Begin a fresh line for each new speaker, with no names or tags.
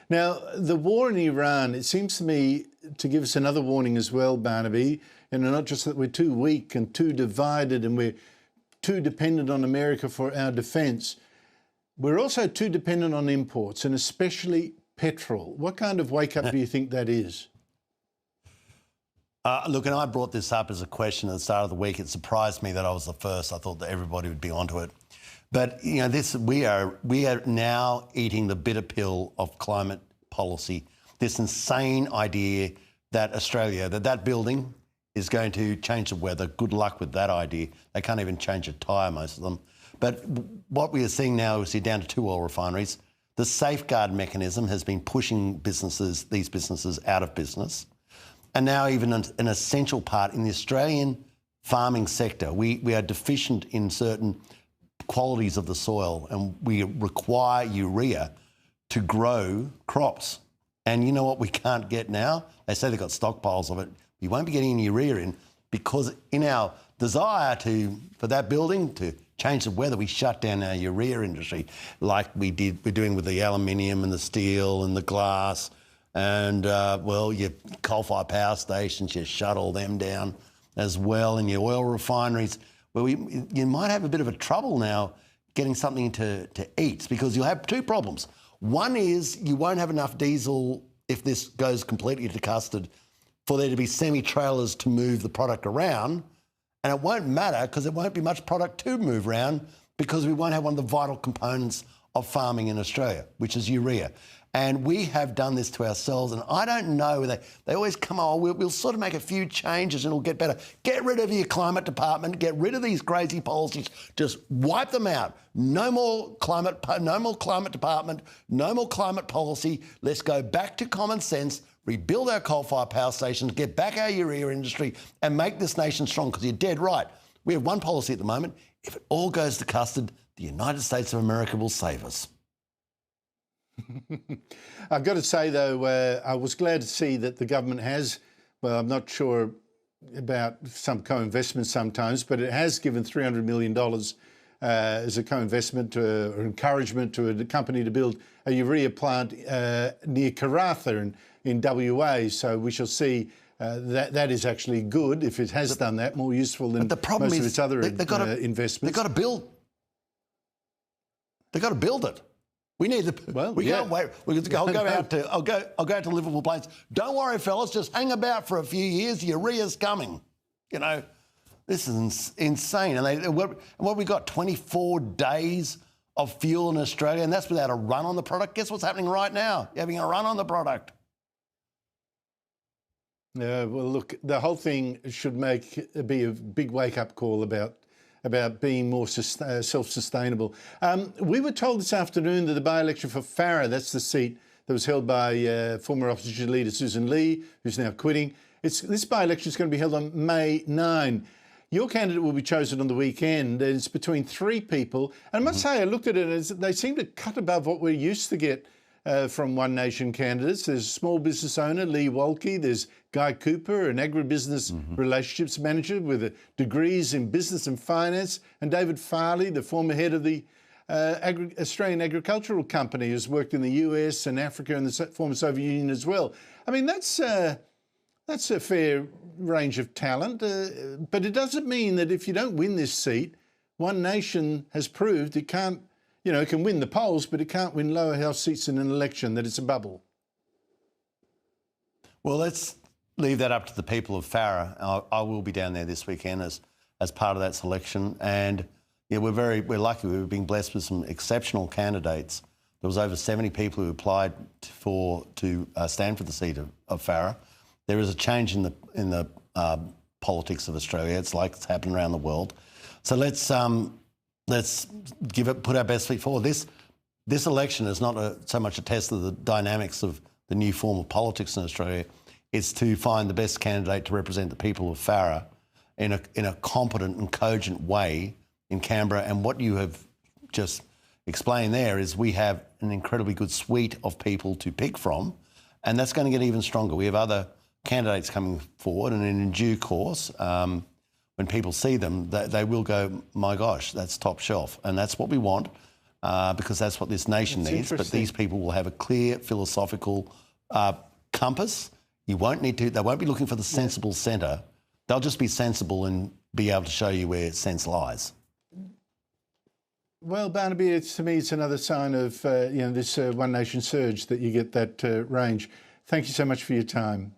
Now, the war in Iran, it seems to me to give us another warning as well, Barnaby, and not just that we're too weak and too divided and we're too dependent on America for our defence. We're also too dependent on imports, and especially petrol. What kind of wake-up do you think that is?
Look, and I brought this up as a question at the start of the week. It surprised me that I was the first. I thought that everybody would be onto it. But, you know, we are now eating the bitter pill of climate policy, this insane idea that Australia, that building is going to change the weather. Good luck with that idea. They can't even change a tyre, most of them. But what we are seeing now is you're down to 2 oil refineries. The safeguard mechanism has been pushing these businesses out of business. And now even an essential part in the Australian farming sector, we are deficient in certain qualities of the soil, and we require urea to grow crops. And you know what we can't get now? They say they've got stockpiles of it. You won't be getting any urea in because in our desire for that building to change the weather, we shut down our urea industry like we're doing with the aluminium and the steel and the glass and, well, your coal-fired power stations, you shut all them down as well, and your oil refineries. Well, you might have a bit of a trouble now getting something to eat because you'll have 2 problems. One is you won't have enough diesel if this goes completely to custard for there to be semi-trailers to move the product around, and it won't matter because there won't be much product to move around because we won't have one of the vital components of farming in Australia, which is urea. And we have done this to ourselves, and I don't know, they always come, oh, we'll sort of make a few changes and it'll get better. Get rid of your climate department, get rid of these crazy policies, just wipe them out. No more climate department, no more climate policy. Let's go back to common sense, rebuild our coal-fired power stations, get back our urea industry and make this nation strong, because you're dead right. We have one policy at the moment. If it all goes to custard, the United States of America will save us.
I've got to say, though, I was glad to see that the government has, well, I'm not sure about some co-investment sometimes, but it has given $300 million as a co-investment or encouragement to a company to build a urea plant near Karratha in WA. So we shall see that is actually good if it has done that, more useful than most of its other investments.
They've got to build. They've got to build it. We need the.
Well,
we can't wait. I'll go out to Liverpool Plains. Don't worry, fellas. Just hang about for a few years. Urea's coming. You know, this is insane. And what we got? 24 days of fuel in Australia, and that's without a run on the product. Guess what's happening right now? You're having a run on the product.
Yeah. Well, look, the whole thing should be a big wake-up call about being more self-sustainable. We were told this afternoon that the by-election for Farrer, that's the seat that was held by former opposition leader Susan Lee, who's now quitting. This by-election is going to be held on May 9. Your candidate will be chosen on the weekend. It's between 3 people. And I must say, I looked at it as they seem to cut above what we're used to get from One Nation candidates. There's a small business owner, Lee Walke. There's Guy Cooper, an agribusiness relationships manager with degrees in business and finance, and David Farley, the former head of the Australian Agricultural Company, who's worked in the US and Africa and the former Soviet Union as well. I mean, that's a fair range of talent, but it doesn't mean that if you don't win this seat, One Nation has proved it can't. You know, it can win the polls, but it can't win lower house seats in an election, that it's a bubble.
Well, let's leave that up to the people of Farrer. I will be down there this weekend as part of that selection. And yeah, we're lucky. We've been blessed with some exceptional candidates. There was over 70 people who applied to stand for the seat of Farrer. There is a change in the politics of Australia. It's like it's happened around the world. So let's put our best feet forward. This election is not so much a test of the dynamics of the new form of politics in Australia. It's to find the best candidate to represent the people of Farrer in a competent and cogent way in Canberra. And what you have just explained there is we have an incredibly good suite of people to pick from, and that's going to get even stronger. We have other candidates coming forward, and in due course, when people see them, they will go, my gosh, that's top shelf. And that's what we want. because that's what this nation needs. But these people will have a clear philosophical compass. You won't need to. They won't be looking for the sensible centre. They'll just be sensible and be able to show you where sense lies.
Well, Barnaby, to me, it's another sign of this One Nation surge that you get that range. Thank you so much for your time.